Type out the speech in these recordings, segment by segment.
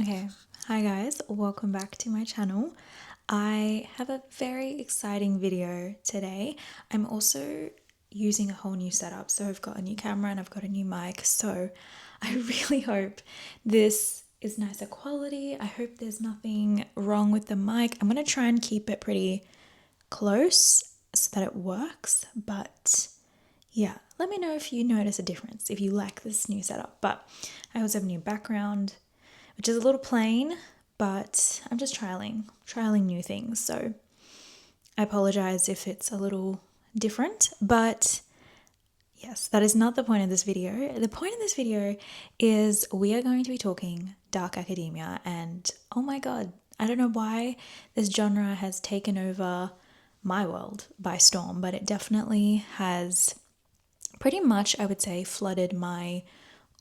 Okay, hi guys, welcome back to my channel. I have a very exciting video today. I'm also using a whole new setup, so I've got a new camera and I've got a new mic, so I really hope this is nicer quality. I hope there's nothing wrong with the mic. I'm going to try and keep it pretty close so that it works, but yeah, let me know if you notice a difference, if you like this new setup. But I also have a new background, which is a little plain, but I'm just trialing new things. So I apologize if it's a little different, but yes, that is not the point of this video. The point of this video is we are going to be talking dark academia, and oh my god, I don't know why this genre has taken over my world by storm, but it definitely has pretty much, I would say, flooded my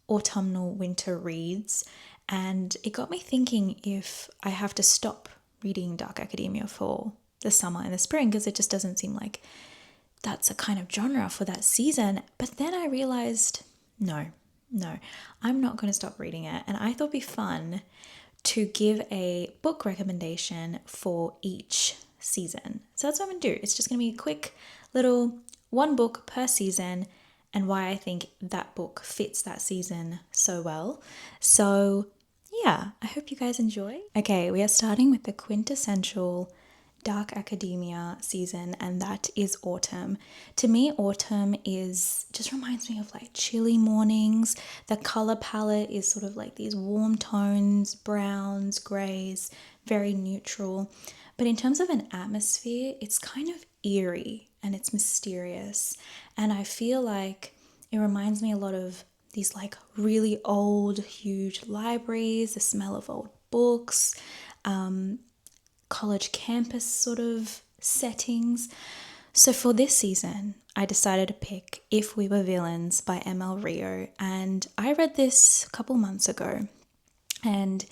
autumnal winter reads, and it got me thinking if I have to stop reading dark academia for the summer and the spring because it just doesn't seem like that's a kind of genre for that season. But then I realized no, I'm not going to stop reading it, and I thought it'd be fun to give a book recommendation for each season. So that's what I'm going to do. It's just going to be a quick little one book per season and why I think that book fits that season so well. So, yeah, I hope you guys enjoy. Okay, we are starting with the quintessential dark academia season, and that is autumn. To me, autumn is just reminds me of like chilly mornings. The color palette is sort of like these warm tones, browns, grays, very neutral. But in terms of an atmosphere, it's kind of eerie and it's mysterious. And I feel like it reminds me a lot of these like really old, huge libraries, the smell of old books, college campus sort of settings. So for this season, I decided to pick If We Were Villains by ML Rio, and I read this a couple months ago, and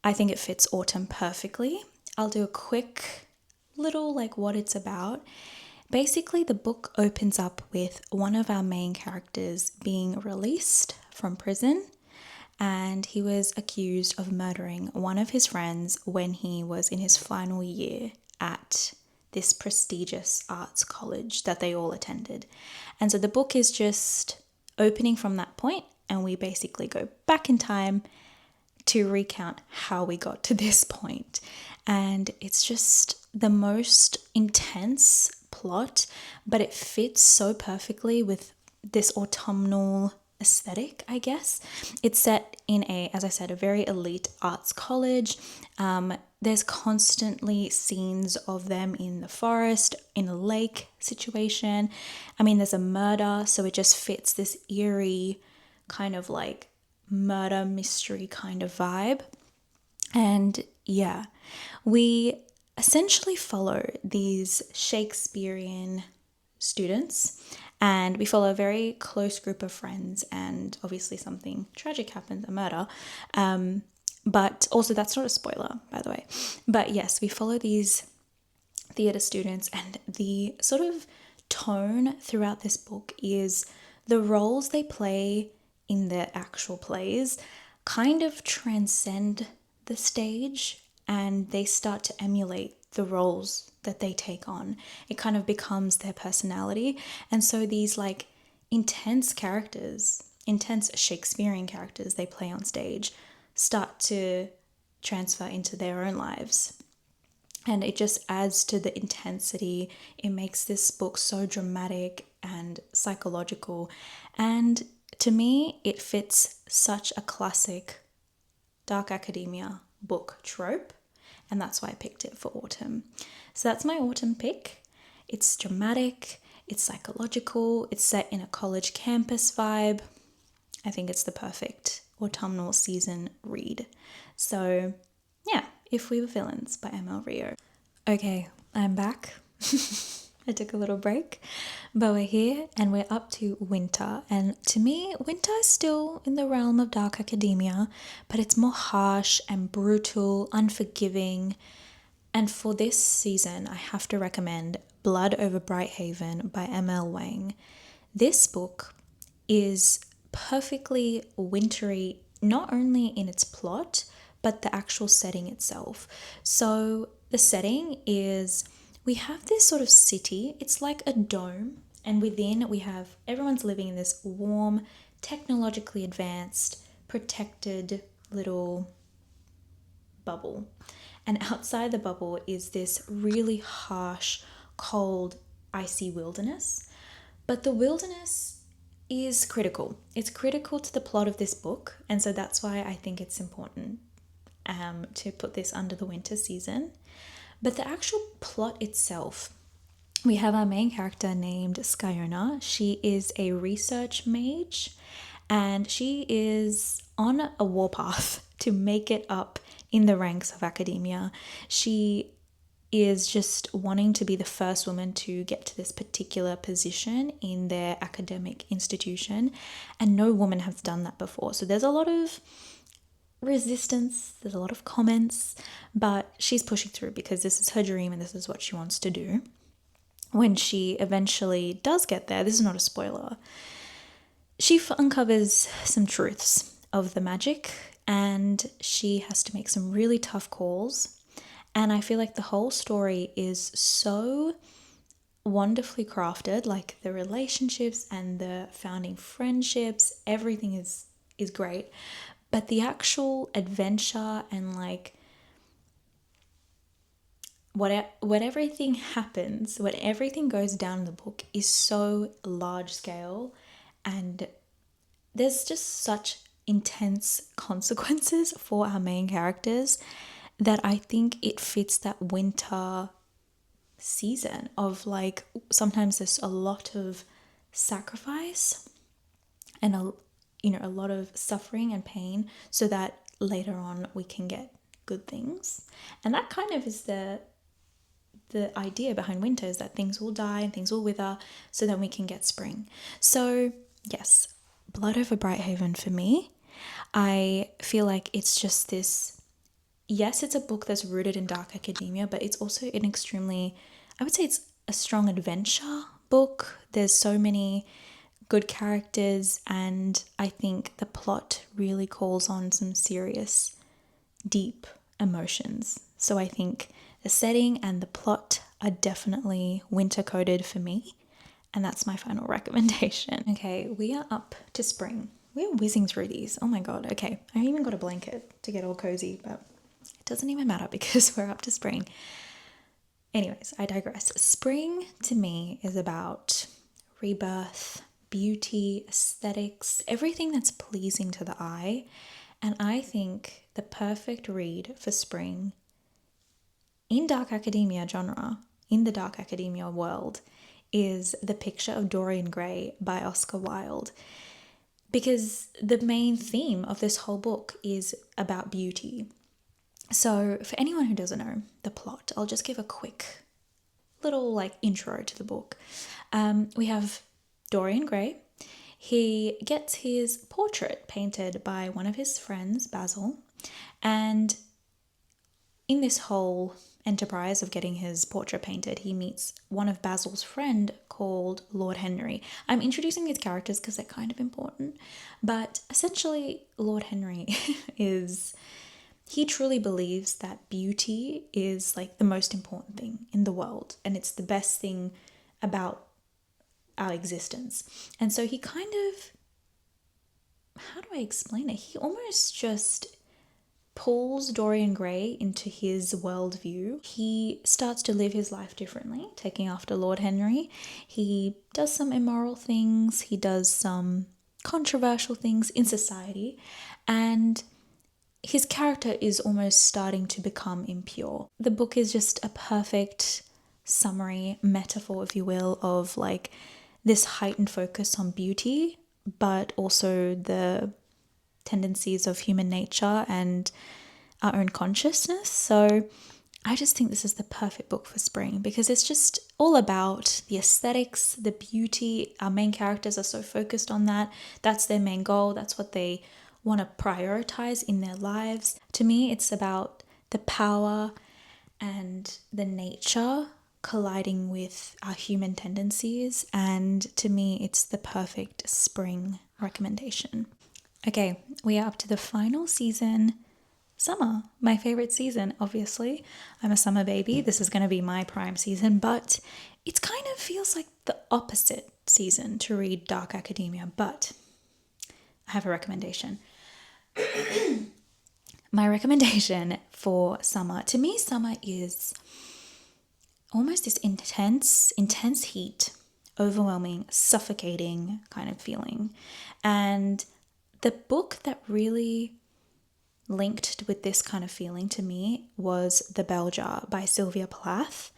I think it fits autumn perfectly. I'll do a quick little like what it's about. Basically, the book opens up with one of our main characters being released from prison, and he was accused of murdering one of his friends when he was in his final year at this prestigious arts college that they all attended. And so the book is just opening from that point, and we basically go back in time to recount how we got to this point. And it's just the most intense plot, but it fits so perfectly with this autumnal aesthetic, I guess. It's set in as I said, a very elite arts college. There's constantly scenes of them in the forest, in a lake situation. I mean, there's a murder, so it just fits this eerie kind of like murder mystery kind of vibe. And yeah, we essentially follow these Shakespearean students, and we follow a very close group of friends, and obviously something tragic happens, a murder. But also, that's not a spoiler, by the way. But yes, we follow these theatre students, and the sort of tone throughout this book is the roles they play in their actual plays kind of transcend the stage, and they start to emulate the roles that they take on. It kind of becomes their personality. And so these like intense characters, intense Shakespearean characters they play on stage, start to transfer into their own lives. And it just adds to the intensity. It makes this book so dramatic and psychological. And to me, it fits such a classic dark academia book trope. And that's why I picked it for autumn. So that's my autumn pick. It's dramatic, it's psychological, it's set in a college campus vibe. I think it's the perfect autumnal season read. So yeah, If We Were Villains by ML Rio. Okay, I'm back. I took a little break, but we're here and we're up to winter. And to me, winter is still in the realm of dark academia, but it's more harsh and brutal, unforgiving. And for this season, I have to recommend Blood Over Brighthaven by M.L. Wang. This book is perfectly wintry, not only in its plot, but the actual setting itself. So the setting is, we have this sort of city. It's like a dome, and within we have everyone's living in this warm, technologically advanced, protected little bubble. And outside the bubble is this really harsh, cold, icy wilderness. But the wilderness is critical. It's critical to the plot of this book. And so that's why I think it's important to put this under the winter season. But the actual plot itself, we have our main character named Skyona. She is a research mage, and she is on a warpath to make it up in the ranks of academia. She is just wanting to be the first woman to get to this particular position in their academic institution, and no woman has done that before. So there's a lot of resistance, there's a lot of comments, but she's pushing through because this is her dream and this is what she wants to do. When she eventually does get there, this is not a spoiler, she uncovers some truths of the magic, and she has to make some really tough calls. And I feel like the whole story is so wonderfully crafted, like the relationships and the founding friendships, everything is great. But the actual adventure and like what everything happens, what everything goes down in the book is so large scale, and there's just such intense consequences for our main characters that I think it fits that winter season of like, sometimes there's a lot of sacrifice and a lot of suffering and pain so that later on we can get good things. And that kind of is the idea behind winter, is that things will die and things will wither so that we can get spring. So yes, Blood over Brighthaven for me, I feel like it's just this, yes, it's a book that's rooted in dark academia, but it's also an extremely, I would say it's a strong adventure book. There's so many good characters, and I think the plot really calls on some serious, deep emotions. So I think the setting and the plot are definitely winter coded for me, and that's my final recommendation. Okay, we are up to spring. We're whizzing through these. Oh my god. Okay, I even got a blanket to get all cozy, but it doesn't even matter because we're up to spring. Anyways, I digress. Spring to me is about rebirth, beauty, aesthetics, everything that's pleasing to the eye. And I think the perfect read for spring in dark academia genre, in the dark academia world, is The Picture of Dorian Gray by Oscar Wilde. Because the main theme of this whole book is about beauty. So for anyone who doesn't know the plot, I'll just give a quick little like intro to the book. We have Dorian Gray. He gets his portrait painted by one of his friends, Basil, and in this whole enterprise of getting his portrait painted, he meets one of Basil's friend called Lord Henry. I'm introducing these characters because they're kind of important, but essentially Lord Henry he truly believes that beauty is like the most important thing in the world, and it's the best thing about our existence. And so he kind of, how do I explain it? He almost just pulls Dorian Gray into his worldview. He starts to live his life differently, taking after Lord Henry. He does some immoral things, he does some controversial things in society, and his character is almost starting to become impure. The book is just a perfect summary, metaphor, if you will, of like this heightened focus on beauty, but also the tendencies of human nature and our own consciousness. So I just think this is the perfect book for spring because it's just all about the aesthetics, the beauty. Our main characters are so focused on that. That's their main goal. That's what they want to prioritize in their lives. To me, it's about the power and the nature colliding with our human tendencies. And to me, it's the perfect spring recommendation. Okay, we are up to the final season summer, my favorite season, obviously. I'm a summer baby. This is going to be my prime season, but it kind of feels like the opposite season to read Dark Academia. But I have a recommendation. My recommendation for summer, to me, summer is almost this intense heat, overwhelming, suffocating kind of feeling. And the book that really linked with this kind of feeling to me was The Bell Jar by Sylvia Plath.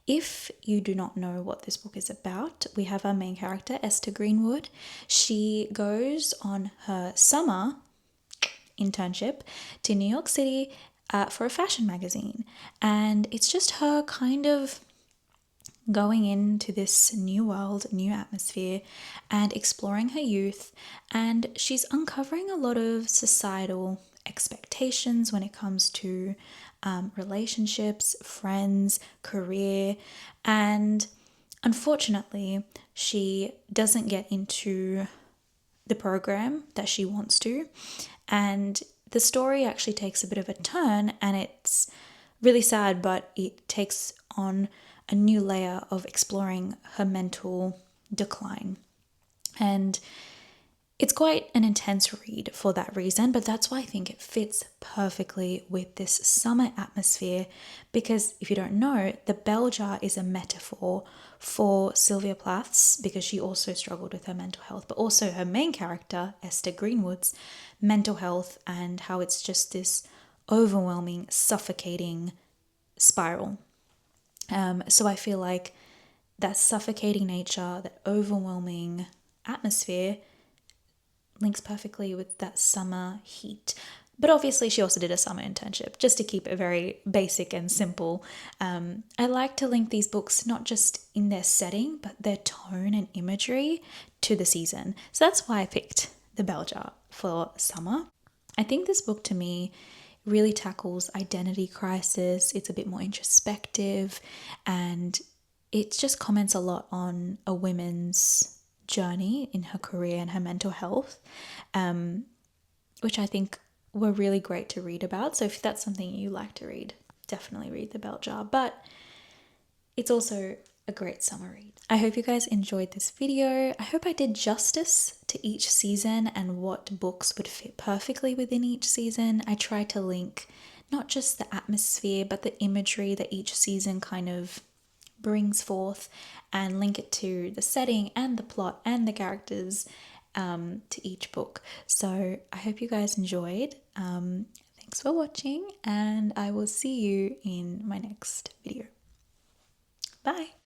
If you do not know what this book is about, we have our main character, Esther Greenwood. She goes on her summer internship to New York City for a fashion magazine. And it's just her kind of going into this new world, new atmosphere, and exploring her youth. And she's uncovering a lot of societal expectations when it comes to relationships, friends, career. And unfortunately, she doesn't get into the program that she wants to. And the story actually takes a bit of a turn, and it's really sad, but it takes on a new layer of exploring her mental decline. And it's quite an intense read for that reason, but that's why I think it fits perfectly with this summer atmosphere. Because if you don't know, the bell jar is a metaphor for Sylvia Plath's, because she also struggled with her mental health, but also her main character, Esther Greenwood's mental health, and how it's just this overwhelming, suffocating spiral. So I feel like that suffocating nature, that overwhelming atmosphere links perfectly with that summer heat. But obviously she also did a summer internship, just to keep it very basic and simple. I like to link these books not just in their setting, but their tone and imagery to the season. So that's why I picked The Bell Jar for summer. I think this book to me really tackles identity crisis. It's a bit more introspective, and it just comments a lot on a woman's journey in her career and her mental health, which I think were really great to read about. So if that's something you like to read, definitely read The Bell Jar. But it's also a great summer read. I hope you guys enjoyed this video. I hope I did justice to each season and what books would fit perfectly within each season. I tried to link not just the atmosphere, but the imagery that each season kind of brings forth, and link it to the setting and the plot and the characters to each book. So I hope you guys enjoyed. Thanks for watching, and I will see you in my next video. Bye.